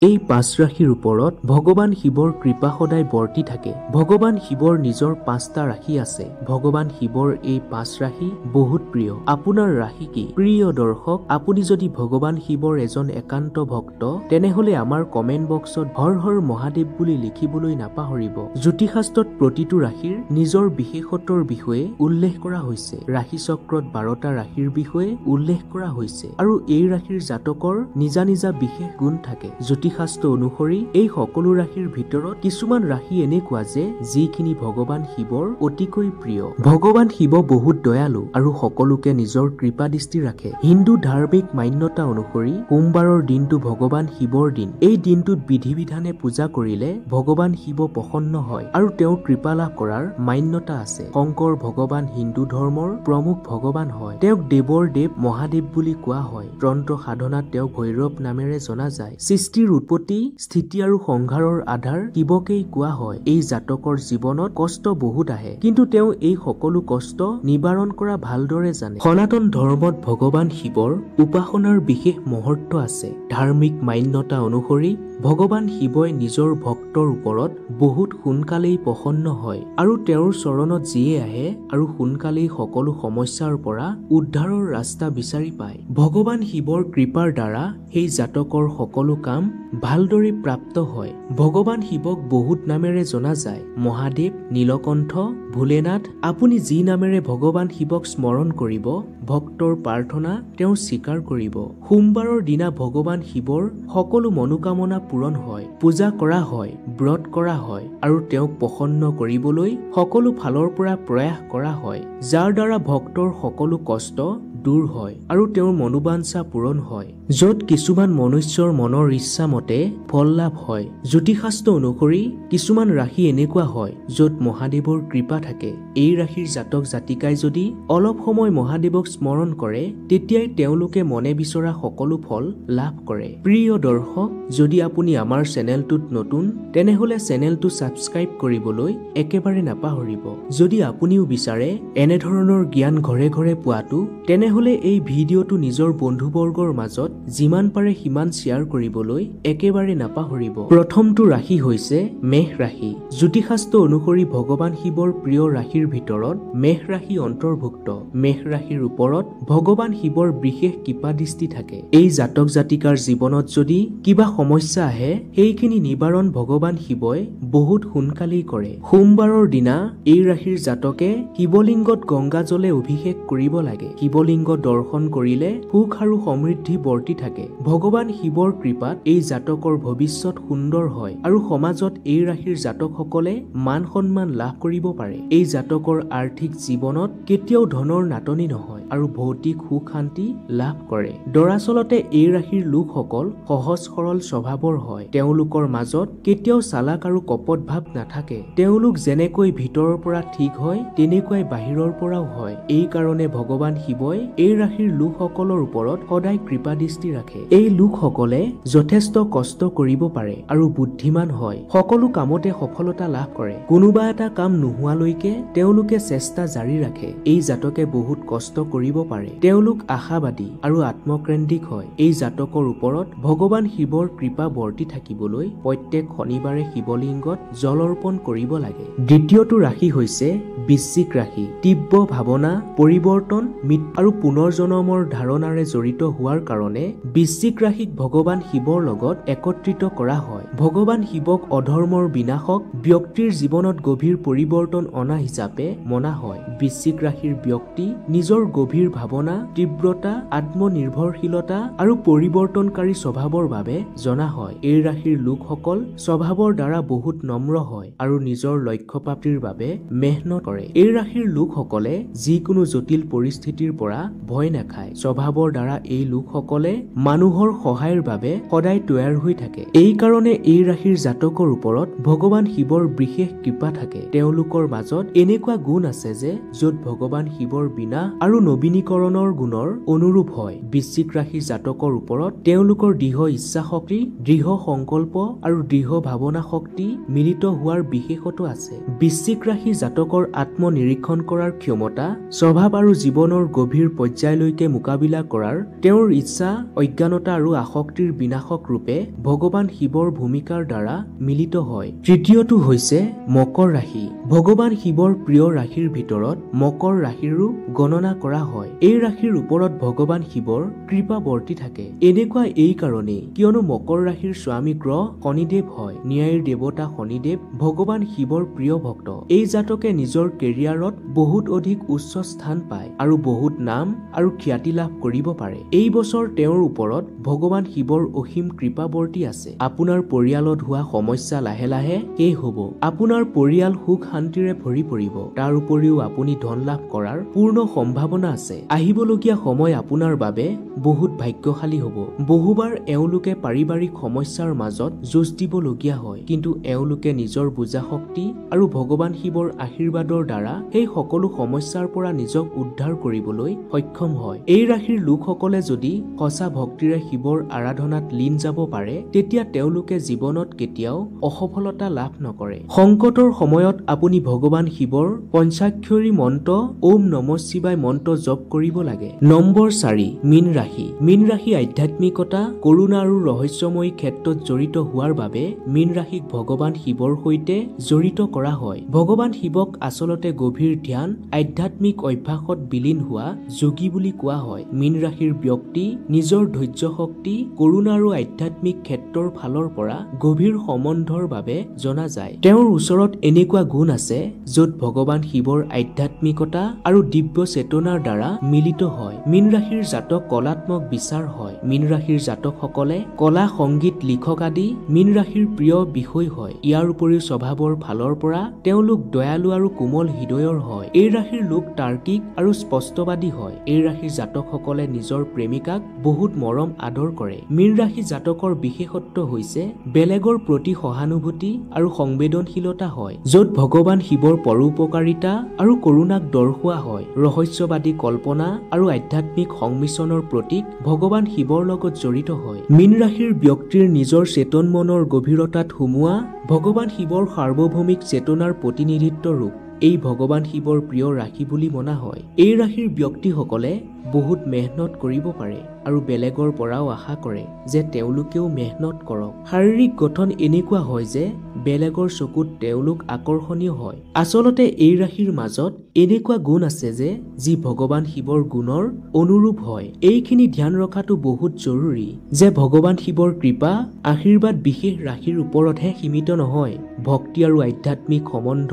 এই পাঁচ ৰাশিৰ ওপৰত ভগৱান শিৱৰ কৃপা সদায় বৰ্তি থাকে। ভগৱান শিৱৰ নিজৰ পাঁচটা ৰাশি আছে। ভগৱান শিৱৰ এই পাঁচ ৰাশি বহুত প্ৰিয়। আপোনাৰ ৰাশি কি? প্ৰিয় দৰ্শক, আপুনি যদি ভগৱান শিৱৰ এজন একান্ত ভক্ত তেনেহলে আমাৰ কমেন্ট বক্সত হৰ হৰ মহাদেৱ বুলি লিখিবলৈ নাপাহৰিব। জ্যোতিষাস্ত্ৰত প্ৰতিটো ৰাশিৰ নিজৰ বিশেষত্বৰ বিষয়ে উল্লেখ কৰা হৈছে। ৰাশি চক্ৰত 12টা ৰাশিৰ বিষয়ে উল্লেখ কৰা হৈছে আৰু এই ৰাশিৰ জাতকৰ নিজা নিজা বিশেষ গুণ থাকে। জ্যোতিষাস্ত্ৰ অনুসৰি এই সকলো ৰাশিৰ ভিতৰত কিছুমান ৰাশি এনেকুৱা যে যিখিনি ভগৱান শিৱৰ অতিকৈ প্ৰিয়। ভগৱান শিৱ বহুত দয়ালু আৰু সকলোকে নিজৰ কৃপা দৃষ্টি ৰাখে। হিন্দু ধাৰ্মিক মান্যতা অনুসৰি সোমবাৰৰ দিনটো ভগৱান শিৱৰ দিন। এই দিনটোত বিধি বিধানে পূজা কৰিলে ভগৱান শিৱ প্ৰসন্ন হয় আৰু তেওঁৰ কৃপা লাভ কৰাৰ মান্যতা আছে। শংকৰ ভগৱান হিন্দু ধৰ্মৰ প্ৰমুখ ভগৱান হয়। তেওঁক দেৱৰ দেৱ মহাদেৱ বুলি কোৱা হয়। তন্ত্ৰ সাধনাত তেওঁক ভৈৰৱ নামেৰে জনা যায়। সৃষ্টিৰ উৎপত্তি, স্থিতি আৰু সংহাৰৰ আধাৰ শিৱকেই কোৱা হয়। এই জাতকৰ জীৱনত কষ্ট বহুত আহে, কিন্তু তেওঁ এই সকলো কষ্ট নিবাৰণ কৰা ভালদৰে জানে। সনাতন ধৰ্মত ভগৱান শিৱৰ উপাসনাৰ বিশেষ মহত্ব আছে। ধাৰ্মিক মান্যতা অনুসৰি ভগৱান শিৱই নিজৰ ভক্তৰ ওপৰত বহুত সোনকালেই প্ৰসন্ন হয় আৰু তেওঁৰ চৰণত যিয়ে আহে আৰু সোনকালেই সকলো সমস্যাৰ পৰা উদ্ধাৰৰ ৰাস্তা বিচাৰি পায়। ভগৱান শিৱৰ কৃপাৰ দ্বাৰা সেই জাতকৰ সকলো কাম ভালদৰে প্ৰাপ্ত হয়। ভগৱান শিৱক বহুত নামেৰে জনা যায়। মহাদেৱ, নীলকণ্ঠ, ভোলেনাথ। আপুনি যি নামেৰে ভগৱান শিৱক স্মৰণ কৰিব, ভক্তৰ প্ৰাৰ্থনা তেওঁ স্বীকাৰ কৰিব। সোমবাৰৰ দিনা ভগৱান শিৱৰ সকলো মনোকামনা পূৰণ হয়। পূজা কৰা হয়, ব্ৰত কৰা হয় আৰু তেওঁক প্ৰসন্ন কৰিবলৈ সকলো ফালৰ পৰা প্ৰয়াস কৰা হয়, যাৰ দ্বাৰা ভক্তৰ সকলো কষ্ট দূৰ হয় আৰু তেওঁৰ মনোবাঞ্ছা পূৰণ হয়। য'ত কিছুমান মনুষ্যৰ মনৰ ইচ্ছা মতে ফল লাভ হয়। জ্যোতিষাস্ত্ৰ অনুসৰি কিছুমান ৰাশি এনেকুৱা হয় য'ত মহাদেৱৰ কৃপা থাকে। এই ৰাশিৰ জাতক জাতিকাই যদি অলপ সময় মহাদেৱক স্মৰণ কৰে তেতিয়াই তেওঁলোকে মনে বিচৰা সকলো ফল লাভ কৰে। প্ৰিয় দৰ্শক, যদি আপুনি আমাৰ চেনেলটোত নতুন তেনেহলে চেনেলটো ছাবস্ক্ৰাইব কৰিবলৈ একেবাৰে নাপাহৰিব। যদি আপুনিও বিচাৰে এনেধৰণৰ জ্ঞান ঘৰে ঘৰে পোৱাটো তেনেহলে এই ভিডিঅ'টো নিজৰ বন্ধুবৰ্গৰ মাজত যিমান পাৰে সিমান শ্বেয়াৰ কৰিবলৈ একেবাৰে নাপাহৰিব। প্ৰথমটো ৰাশি হৈছে মেষ ৰাশি। জ্যোতিষাস্ত্ৰ অনুসৰি ভগৱান শিৱৰ প্ৰিয় ৰাশিৰ ভিতৰত মেষ ৰাশি অন্তৰ্ভুক্ত। মেষ ৰাশিৰ ওপৰত ভগৱান শিৱৰ বিশেষ কৃপা দৃষ্টি থাকে। এই জাতক জাতিকাৰ জীৱনত যদি কিবা সমস্যা আহে সেইখিনি নিবাৰণ ভগৱান শিৱই বহুত সোনকালেই কৰে। সোমবাৰৰ দিনা এই ৰাশিৰ জাতকে শিৱলিংগত গংগা জলে অভিষেক কৰিব লাগে। শিৱলিংগ দৰ্শন কৰিলে সুখ আৰু সমৃদ্ধি বৰ্তি থাকে। ভগৱান শিৱৰ কৃপাত এই জাতকৰ ভৱিষ্যত সুন্দৰ হয় আৰু সমাজত এই ৰাশিৰ জাতকসকলে মান সন্মান লাভ কৰিব পাৰে। এই জাতকৰ আৰ্থিক জীৱনত কেতিয়াও ধনৰ নাটনি নহয় আৰু ভৌতিক সুখ শান্তি লাভ কৰে। দৰাচলতে এই ৰাশিৰ লোকসকল সহজ সৰল স্বভাৱৰ হয়। তেওঁলোকৰ মাজত কেতিয়াও চালাক আৰু কপট ভাৱ নাথাকে। তেওঁলোক যেনেকৈ ভিতৰৰ পৰা ঠিক হয় তেনেকুৱাই বাহিৰৰ পৰাও হয়। এই কাৰণে ভগৱান শিৱই এই ৰাশিৰ লোকসকলৰ ওপৰত সদায় কৃপা দৃষ্টি ৰাখে। এই লোকসকলে যথেষ্ট কষ্ট কৰিব পাৰে আৰু বুদ্ধিমান হয়। সকলো কামতে সফলতা লাভ কৰে। কোনোবা এটা কাম নোহোৱালৈকে তেওঁলোকে চেষ্টা জাৰি ৰাখে। এই জাতকে বহুত কষ্ট কৰিব পাৰে। তেওঁলোক আশাবাদী আৰু আত্মকেন্দ্ৰিক হয়। এই জাতকৰ ওপৰত ভগৱান শিৱৰ কৃপা বৰ্তি থাকিবলৈ প্ৰত্যেক শনিবাৰে শিৱলিংগত জল অৰ্পণ কৰিব লাগে। দ্বিতীয়টো ৰাশি হৈছে বৃশ্চিক ৰাশি। তীব্ৰ ভাৱনা, পৰিৱৰ্তন, মৃত্যু আৰু পুনৰ্জন্মৰ ধাৰণাৰে জড়িত হোৱাৰ কাৰণে বৃশ্চিক ৰাশিক ভগৱান শিৱৰ লগত একত্ৰিত কৰা হয়। ভগৱান শিৱক অধৰ্মৰ বিনাশক, ব্যক্তিৰ জীৱনত গভীৰ পৰিৱৰ্তন অনা হিচাপে মনা হয়। বৃশ্চিক ৰাশিৰ ব্যক্তি নিজৰ গভীৰ ভাৱনা, তীব্ৰতা, আত্মনিৰ্ভৰশীলতা আৰু পৰিৱৰ্তনকাৰী স্বভাৱৰ বাবে জনা হয়। এই ৰাশিৰ লোকসকল স্বভাৱৰ দ্বাৰা বহুত নম্ৰ হয় আৰু নিজৰ লক্ষ্য প্ৰাপ্তিৰ বাবে মেহনত কৰে। এই ৰাশিৰ লোকসকলে যিকোনো জটিল পৰিস্থিতিৰ পৰা ভয় নাখায়। স্বভাৱৰ দ্বাৰা এই লোকসকলে মানুহৰ সহায়ৰ বাবে সদায় তৈয়াৰ হৈ থাকে। এই কাৰণে এই ৰাশিৰ জাতকৰ ওপৰত ভগৱান শিৱৰ বিশেষ কৃপা থাকে। তেওঁলোকৰ মাজত এনেকুৱা গুণ আছে যে য'ত ভগৱান শিৱৰ বিনা আৰু নবীনীকৰণৰ গুণৰ অনুৰূপ হয়। বৃশ্চিক ৰাশিৰ জাতকৰ ওপৰত তেওঁলোকৰ দৃঢ় ইচ্ছা শক্তি, দৃঢ় সংকল্প আৰু দৃঢ় ভাৱনা শক্তি মিলিত হোৱাৰ বিশেষত্ব আছে। বৃশ্চিক ৰাশিৰ জাতকৰ আত্মনিৰীক্ষণ কৰাৰ ক্ষমতা, স্বভাৱ আৰু জীৱনৰ গভীৰ পৰ্যায়লৈকে মোকাবিলা কৰাৰ তেওঁৰ ইচ্ছা, অজ্ঞানতা আৰু আসক্তিৰ বিনাশক ৰূপে ভগৱান শিৱৰ ভূমিকাৰ দ্বাৰা মিলিত হয়। তৃতীয়টো হৈছে মকৰ ৰাশি। ভগৱান শিৱৰ প্ৰিয় ৰাশিৰ ভিতৰত মকৰ ৰাশিৰো গণনা কৰা হয়। এই ৰাশিৰ ওপৰত ভগৱান শিৱৰ কৃপা বৰ্তি থাকে। এনেকুৱা এই কাৰণেই কিয়নো মকৰ ৰাশিৰ স্বামী গ্ৰহ শনিদেৱ হয়। ন্যায়ৰ দেৱতা শনিদেৱ ভগৱান শিৱৰ প্ৰিয় ভক্ত। এই জাতকে নিজৰ কেৰিয়াৰত বহুত অধিক উচ্চ স্থান পায় আৰু বহুত নাম আৰু খ্যাতি লাভ কৰিব পাৰে। এই বছৰ তেওঁৰ ওপৰত ভগৱান শিৱৰ অসীম কৃপা বৰ্তি আছে। আপোনাৰ পৰিয়ালত হোৱা সমস্যা লাহে লাহে শেষ হ'ব। আপোনাৰ পৰিয়াল সুখ শান্তিৰে ভৰি পৰিব। তাৰ উপৰিও আপুনি ধন লাভ কৰাৰ পূৰ্ণ সম্ভাৱনা আছে। আহিবলগীয়া সময় আপোনাৰ বাবে বহুত ভাগ্যশালী হ'ব। বহুবাৰ এওঁলোকে পাৰিবাৰিক সমস্যাৰ মাজত যুঁজ দিবলগীয়া হয়, কিন্তু এওঁলোকে নিজৰ বুজা শক্তি আৰু ভগৱান শিৱৰ আশীৰ্বাদৰ দ্বাৰা সেই সকলো সমস্যাৰ পৰা নিজক উদ্ধাৰ কৰিবলৈ সক্ষম হয়। এই ৰাশিৰ লোকসকলে যদি সঁচা ভক্তিৰে শিৱৰ আৰাধনাত লীন যাব পাৰে, তেতিয়া তেওঁলোকে জীৱনত কেতিয়াও অসফলতা লাভ নকৰে। সংকটৰ সময়ত আপুনি ভগৱান শিৱৰ পঞ্চাক্ষৰী মন্ত্ৰ ওম নমঃ শিৱায় মন্ত্ৰ জপ কৰিব লাগে। নম্বৰ 4, মীন ৰাশি। মীন ৰাশি আধ্যাত্মিকতা, কৰুণা আৰু ৰহস্যময়ী ক্ষেত্ৰত জড়িত হোৱাৰ বাবে মীন ৰাশিক ভগৱান শিৱৰ সৈতে জড়িত কৰা হয়। ভগৱান শিৱক আচলতে গভীৰ ধ্যান, আধ্যাত্মিক অভ্যাসত বিলীন হোৱা যোগী বুলি কোৱা হয়। মীন ৰাশিৰ ব্যক্তি নিজৰ ধৈৰ্য শক্তি, কৰুণা আৰু আধ্যাত্মিক ক্ষেত্ৰৰ ফালৰ পৰা গভীৰ সম্বন্ধৰ বাবে জনা যায়। তেওঁৰ ওচৰত এনেকুৱা গুণ আছে য'ত ভগৱান শিৱৰ আধ্যাত্মিকতা আৰু দিব্য চেতনাৰ দ্বাৰা মিলিত হয়। মীন ৰাশিৰ জাতক কলাত্মক বিচাৰ হয়। মীন ৰাশিৰ জাতকসকলে কলা, সংগীত, লিখক আদি মীন ৰাশিৰ প্ৰিয় বিষয় হয়। ইয়াৰ উপৰিও স্বভাৱৰ ফালৰ পৰা তেওঁলোক দয়ালু আৰু কোমল হৃদয়ৰ হয়। এই ৰাশিৰ লোক তাৰ্কিক আৰু স্পষ্টবাদী হয়। এই ৰাশিৰ জাতকসকলে নিজৰ প্ৰেমিকাক বহুত মৰম আদৰ কৰে। মীন ৰাশি জাতকৰ বিশেষত্ব হৈছে বেলেগৰ প্ৰতি সহানুভূতি আৰু সংবেদনশীলতা হয়, য'ত ভগৱান শিৱৰ পৰোপকাৰিতা আৰু কৰুণাক দৰ্শোৱা হয়। ৰহস্যবাদী কল্পনা আৰু আধ্যাত্মিক সংমিশ্ৰণৰ প্ৰতীক ভগৱান শিৱৰ লগত জড়িত হয়। মীন ৰাশিৰ ব্যক্তিৰ নিজৰ চেতন মনৰ গভীৰতাত সুমুৱা ভগৱান শিৱৰ সাৰ্বভৌমিক চেতনাৰ প্ৰতিনিধিত্ব ৰূপ এই ভগৱান শিৱৰ প্ৰিয় ৰাশি বুলি মনা হয়। এই ৰাশিৰ ব্যক্তিসকলে বহুত মেহনত কৰিব পাৰে আৰু বেলেগৰ পৰাও আশা কৰে যে তেওঁলোকেও মেহনত কৰক। শাৰীৰিক গঠন এনেকুৱা হয় যে বেলেগৰ চকুত তেওঁলোক আকৰ্ষণীয় হয়। আচলতে এই ৰাশিৰ মাজত এনেকুৱা গুণ আছে যে যি ভগৱান শিৱৰ গুণৰ অনুৰূপ হয়। এইখিনি ধ্যান ৰখাটো বহুত জৰুৰী যে ভগৱান শিৱৰ কৃপা, আশীৰ্বাদ বিশেষ ৰাশিৰ ওপৰতহে সীমিত নহয়। ভক্তি আৰু আধ্যাত্মিক সম্বন্ধ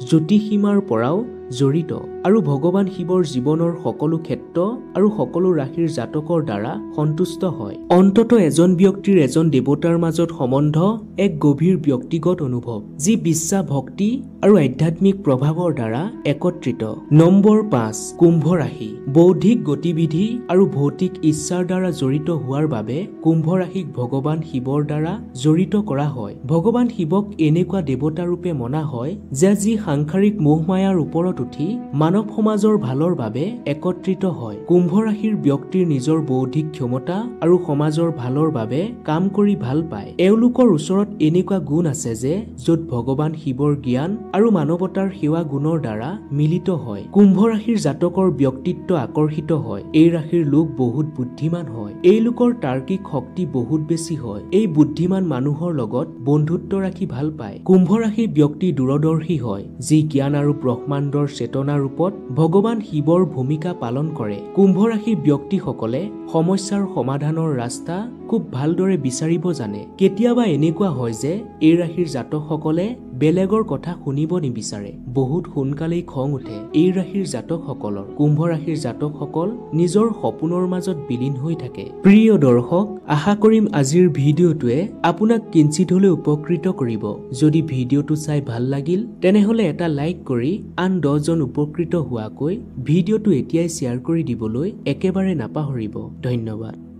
জ্যোতিষীমাৰ পৰাও জড়িত আৰু ভগৱান শিৱৰ জীৱনৰ সকলো ক্ষেত্ৰ আৰু সকলো ৰাশিৰ জাতকৰ দ্বাৰা সন্তুষ্ট হয়। অন্ততঃ এজন ব্যক্তিৰ এজন দেৱতাৰ মাজত সম্বন্ধ এক গভীৰ ব্যক্তিগত অনুভৱ, যি বিশ্বাস, ভক্তি আৰু আধ্যাত্মিক প্ৰভাৱৰ দ্বাৰা একত্ৰিত। নম্বৰ 5, কুম্ভ ৰাশি। বৌদ্ধিক গতিবিধি আৰু ভৌতিক ইচ্ছাৰ দ্বাৰা জড়িত হোৱাৰ বাবে কুম্ভ ৰাশিক ভগৱান শিৱৰ দ্বাৰা জড়িত কৰা হয়। ভগৱান শিৱক এনেকুৱা দেৱতা ৰূপে মনা হয় যে যি সাংসাৰিক মোহমায়াৰ ওপৰত উঠি মানৱ সমাজৰ ভালৰ বাবে একত্ৰিত হয়। কুম্ভ ৰাশিৰ ব্যক্তিৰ নিজৰ বৌদ্ধিক ক্ষমতা আৰু সমাজৰ ভালৰ বাবে কাম কৰি ভাল পায়। এওঁলোকৰ ওচৰত এনেকুৱা গুণ আছে যে য'ত ভগৱান শিৱৰ জ্ঞান আৰু মানৱতাৰ সেৱা গুণৰ দ্বাৰা মিলিত হয়। কুম্ভ ৰাশিৰ জাতকৰ ব্যক্তিত্ব আকৰ্ষিত হয়। এই ৰাশিৰ লোক বহুত বুদ্ধিমান হয়। এই লোকৰ তাৰ্কিক শক্তি বহুত বেছি হয়। এই বুদ্ধিমান মানুহৰ লগত বন্ধুত্ব ৰাখি ভাল পায়। কুম্ভ ৰাশিৰ ব্যক্তি দূৰদৰ্শী হয়, যি জ্ঞান আৰু ব্ৰহ্মাণ্ডৰ চেতনা ৰূপত ভগৱান শিৱৰ ভূমিকা পালন কৰে। কুম্ভ ৰাশিৰ ব্যক্তিসকলে সমস্যাৰ সমাধানৰ ৰাস্তা খুব ভালদৰে বিচাৰিব জানে। কেতিয়াবা এনেকুৱা হয় যে এই ৰাশিৰ জাতকসকলে বেলেগৰ কথা শুনিব নিবিচাৰে। বহুত সোনকালেই খং উঠে এই ৰাশিৰ জাতকসকলৰ। কুম্ভ ৰাশিৰ জাতকসকল নিজৰ সপোনৰ মাজত বিলীন হৈ থাকে। প্ৰিয় দৰ্শক, আশা কৰিম আজিৰ ভিডিঅ'টোৱে আপোনাক কিঞ্চিত হ'লেও উপকৃত কৰিব। যদি ভিডিঅ'টো চাই ভাল লাগিল তেনেহলে এটা লাইক কৰি আন 10 জন উপকৃত হোৱাকৈ ভিডিঅ'টো এতিয়াই শ্বেয়াৰ কৰি দিবলৈ একেবাৰে নাপাহৰিব। ধন্যবাদ।